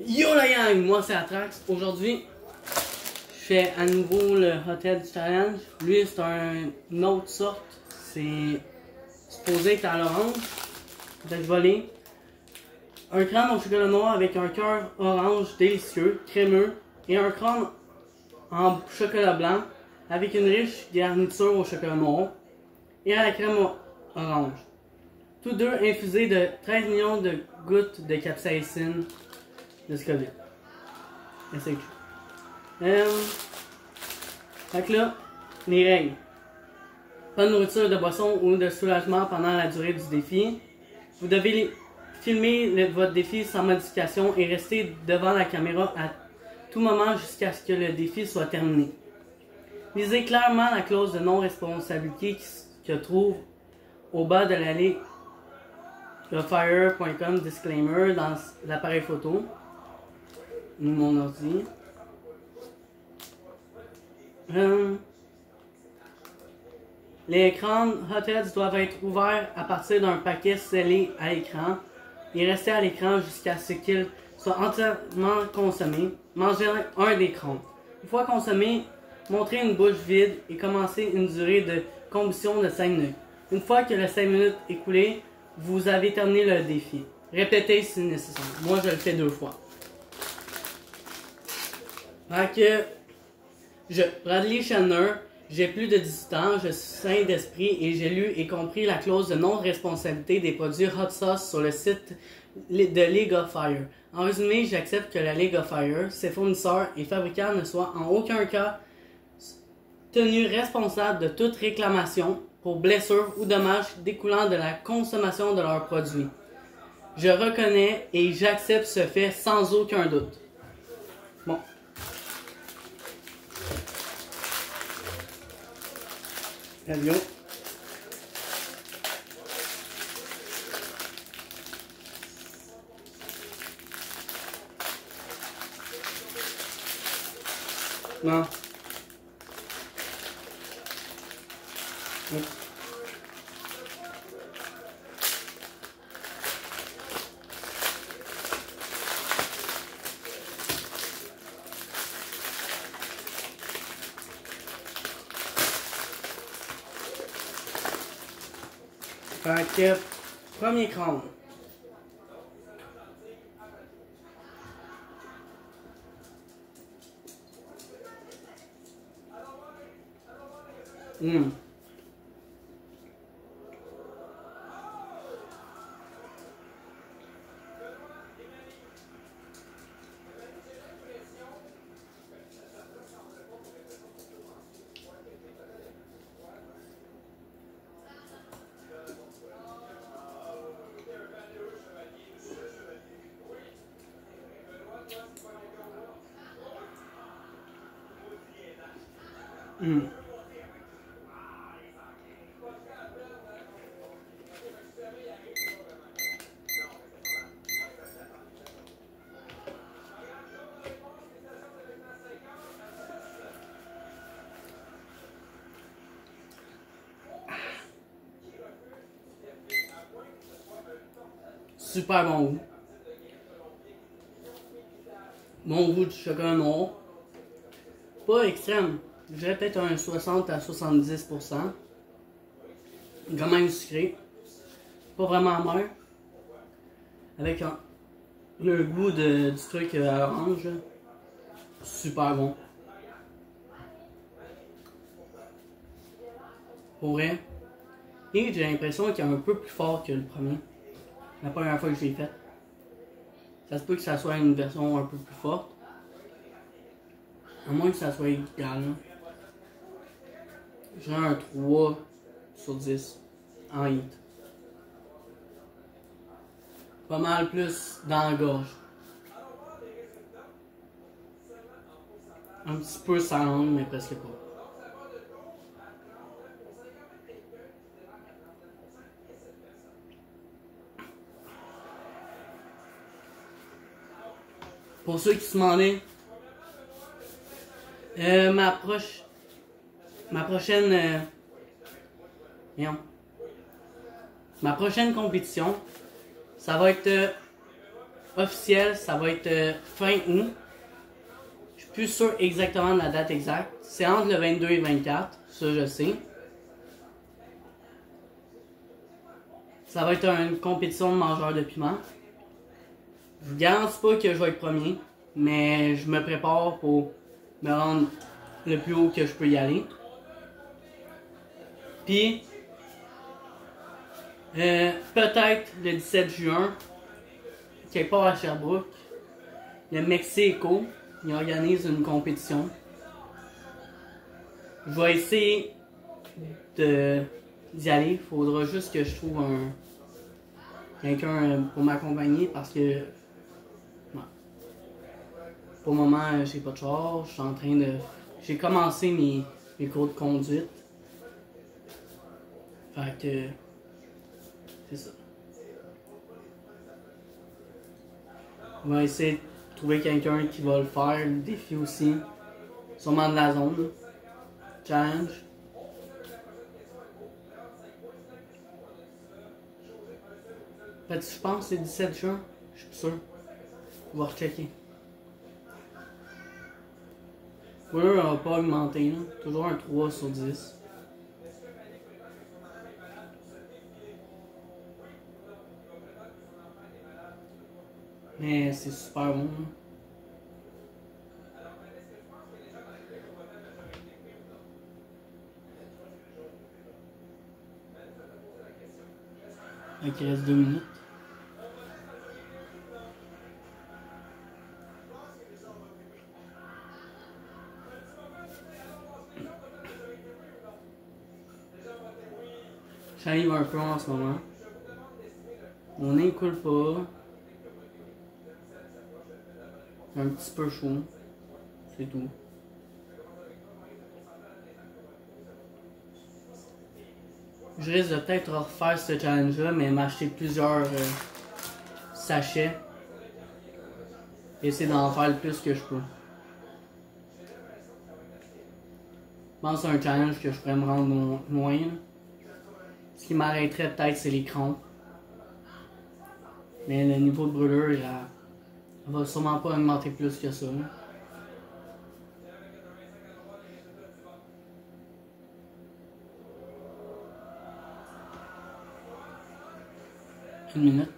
Yo la gang, moi c'est Atrax. Aujourd'hui, je fais à nouveau le Hothead Challenge. Lui c'est une autre sorte. C'est supposé être à l'orange. Donc je vais aller. Un crâne au chocolat noir avec un cœur orange délicieux, crémeux. Et un crâne en chocolat blanc avec une riche garniture au chocolat noir et à la crème orange. Tous deux infusés de 13 millions de gouttes de capsaïcine de Scoville. C'est fait que là, les règles. Pas de nourriture, de boisson ou de soulagement pendant la durée du défi. Vous devez filmer votre défi sans modification et rester devant la caméra à tout moment jusqu'à ce que le défi soit terminé. Lisez clairement la clause de non-responsabilité qui se trouve au bas de la ligne fire.com disclaimer dans l'appareil photo. Mon ordi. Les crânes Hotheads doivent être ouverts à partir d'un paquet scellé à l'écran et rester à l'écran jusqu'à ce qu'ils soient entièrement consommés. Mangez un des crânes. Une fois consommé, montrez une bouche vide et commencez une durée de combustion de 5 minutes. Une fois que les 5 minutes écoulées, vous avez terminé le défi. Répétez si nécessaire. Moi, je le fais 2 fois. Fait que, Bradley Shanner, j'ai plus de 18 ans, je suis sain d'esprit et j'ai lu et compris la clause de non-responsabilité des produits Hot Sauce sur le site de League of Fire. En résumé, j'accepte que la League of Fire, ses fournisseurs et fabricants ne soient en aucun cas tenus responsables de toute réclamation pour blessures ou dommages découlant de la consommation de leurs produits. Je reconnais et j'accepte ce fait sans aucun doute. Bon. Avion. Non. Fait que, premier crâne. Super bon goût. Bon goût du chocolat noir. Pas extrême. Je dirais peut-être un 60 à 70%. Quand même sucré. Pas vraiment amer. Avec le goût du truc à orange. Super bon. Pour vrai. Et j'ai l'impression qu'il est un peu plus fort que le premier. La première fois que je l'ai fait. Ça se peut que ça soit une version un peu plus forte. À moins que ça soit égal. J'ai un 3 sur 10 en hit. Pas mal plus dans la gorge. Un petit peu sa langue, mais presque pas. Pour ceux qui se demandaient, ma prochaine compétition, ça va être officiel, ça va être fin août. Je suis plus sûr exactement de la date exacte. C'est entre le 22 et 24, ça je sais. Ça va être une compétition de mangeurs de piment. Je ne garantis pas que je vais être premier, mais je me prépare pour me rendre le plus haut que je peux y aller. Puis, peut-être le 17 juin, quelque part à Sherbrooke, le Mexico, il organise une compétition. Je vais essayer d'y aller. Il faudra juste que je trouve quelqu'un pour m'accompagner parce que ouais, pour le moment, j'ai pas de char. Je suis en train de. J'ai commencé mes cours de conduite. Fait que. C'est ça. On va essayer de trouver quelqu'un qui va le faire, le défi aussi. Sûrement de la zone. Challenge. Fait je pense que c'est 17 juin. Je suis sûr. On va rechecker. Oui, on va pas augmenter, là. Toujours un 3 sur 10. Mais c'est super bon. Hein. Ok, il reste 2 minutes. J'arrive un peu en ce moment. Mon nez coule pas. Un petit peu chaud. C'est tout. Je risque de peut-être refaire ce challenge-là, mais m'acheter plusieurs sachets. Et essayer d'en faire le plus que je peux. Je pense que c'est un challenge que je pourrais me rendre loin. Ce qui m'arrêterait peut-être, c'est les crampes. Mais le niveau de brûlure, il va sûrement pas augmenter plus que ça. Une minute.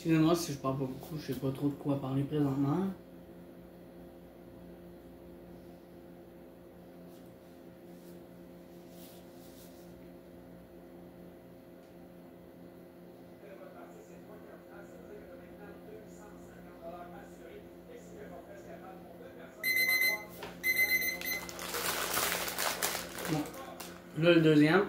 Excusez-moi si je parle pas beaucoup, je sais pas trop de quoi parler présentement. Bon. Là, le deuxième.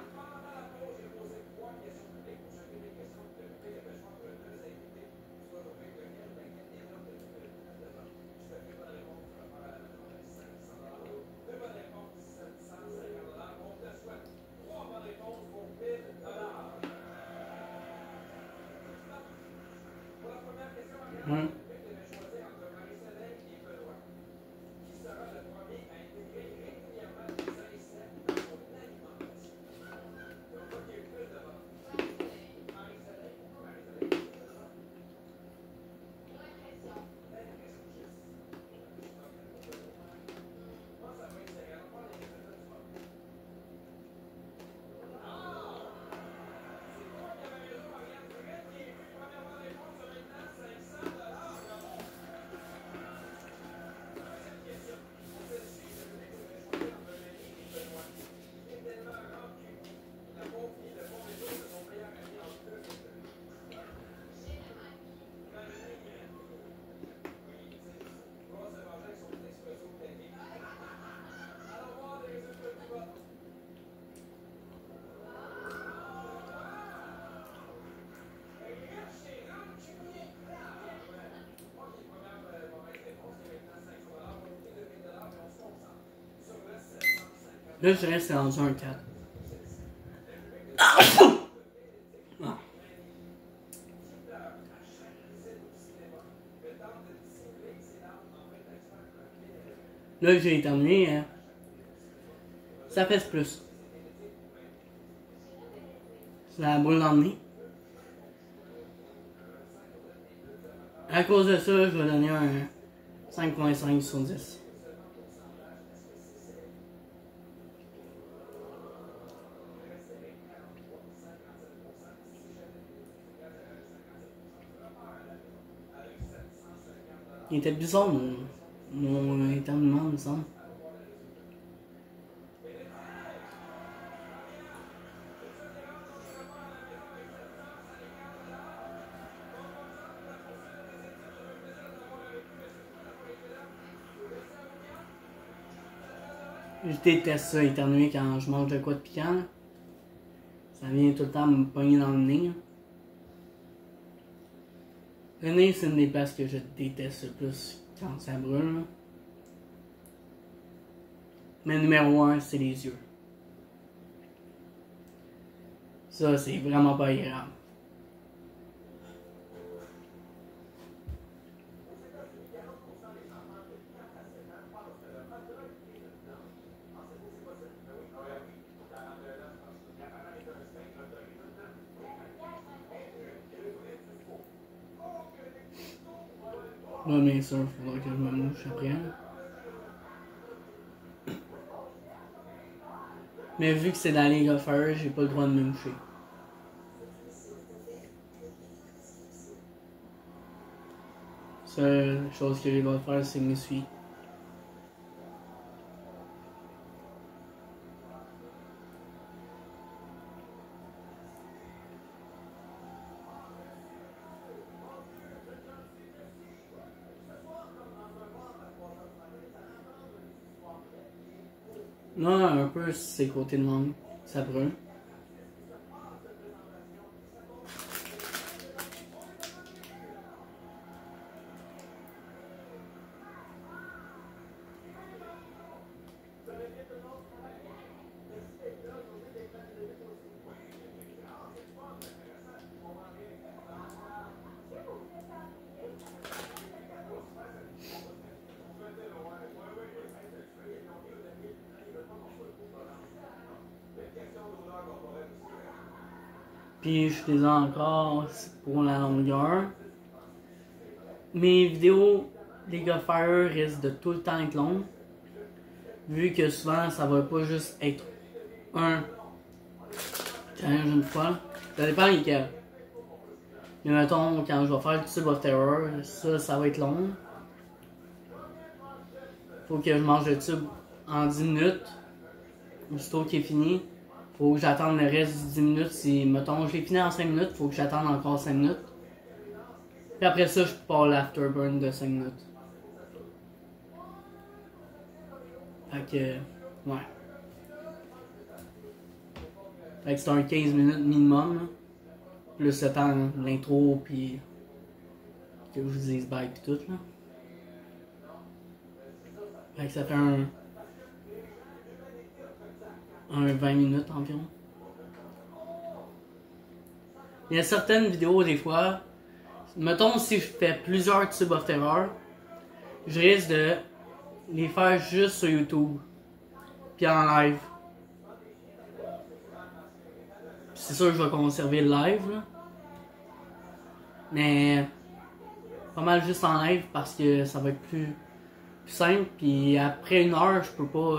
Ouais. Là, je dirais que c'est rendu un 4. Ah. Là, j'ai terminé. Hein. Ça pèse plus. C'est la boule dans le nez. À cause de ça, je vais donner un 5.5 sur 10. Il était bizarre mon éternuement, il me semble. Je déteste ça, éternuer quand je mange de quoi de piquant. Ça vient tout le temps me pogner dans le nez. Le nez, c'est une des places que je déteste le plus quand ça brûle. Mais numéro 1, c'est les yeux. Ça, c'est vraiment pas agréable. Là, bien sûr, il faudra que je me mouche après. Mais vu que c'est dans la League of Fire, j'ai pas le droit de me moucher. Seule chose que j'ai le droit de faire, c'est m'essuyer. Là, un peu, c'est côté de langue. Ça brûle. Puis je les ai encore pour la longueur. Mes vidéos League of Fire risquent de tout le temps être longues. Vu que souvent ça va pas juste être un challenge une fois. Ça dépend lesquels. Mais mettons, quand je vais faire le Tube of Terror, ça va être long. Faut que je mange le tube en 10 minutes. Aussitôt qu'il est fini. Faut que j'attende le reste de 10 minutes. Si, mettons, je l'ai fini en 5 minutes, faut que j'attende encore 5 minutes. Puis après ça, je pars l'afterburn de 5 minutes. Fait que, ouais. Fait que c'est un 15 minutes minimum. Là. Plus le temps de l'intro, puis que je vous dise bye pis tout, là. Fait que ça fait un 20 minutes environ. Il y a certaines vidéos, des fois, mettons si je fais plusieurs Tube of Terror, je risque de les faire juste sur YouTube, puis en live. C'est sûr que je vais conserver le live, là. Mais pas mal juste en live parce que ça va être plus simple. Puis après 1 heure, je peux pas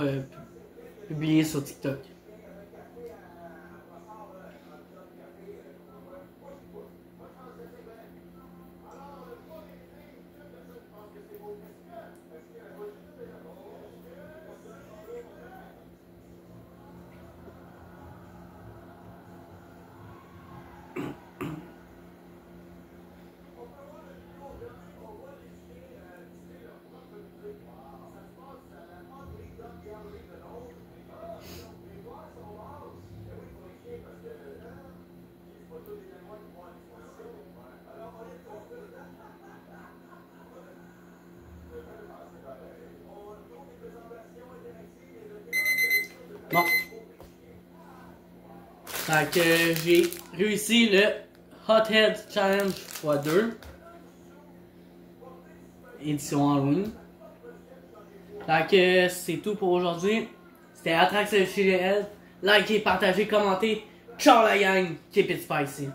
publier sur TikTok. Bon. Fait que j'ai réussi le Hothead Challenge x2. Édition Halloween. Fait que c'est tout pour aujourd'hui. C'était Atrax CGL. Likez, partagez, commentez. Ciao la gang! Keep it spicy!